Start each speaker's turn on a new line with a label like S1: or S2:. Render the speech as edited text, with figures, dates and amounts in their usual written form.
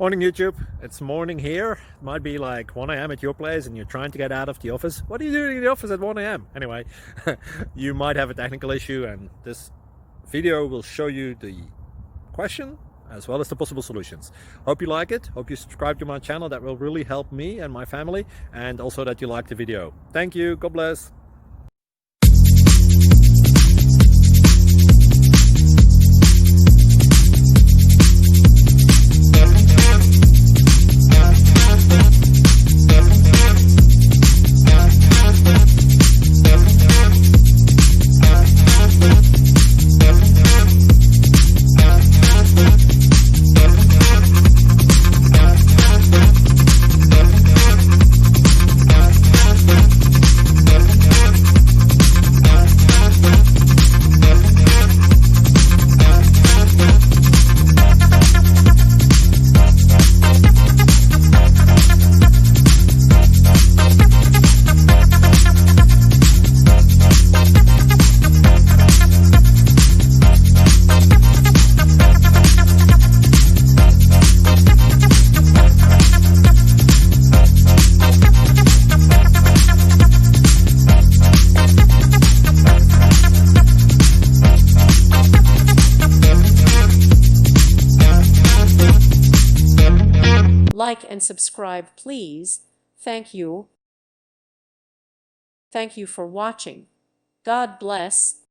S1: Morning YouTube, it's morning here. It might be like 1 a.m. at your place and you're trying to get out of the office. What are you doing in the office at 1 a.m.? Anyway, you might have a technical issue and this video will show you the question as well as the possible solutions. Hope you like it, hope you subscribe to my channel. That will really help me and my family, and also that you like the video. Thank you, God bless.
S2: Like and subscribe, please. Thank you. Thank you for watching. God bless.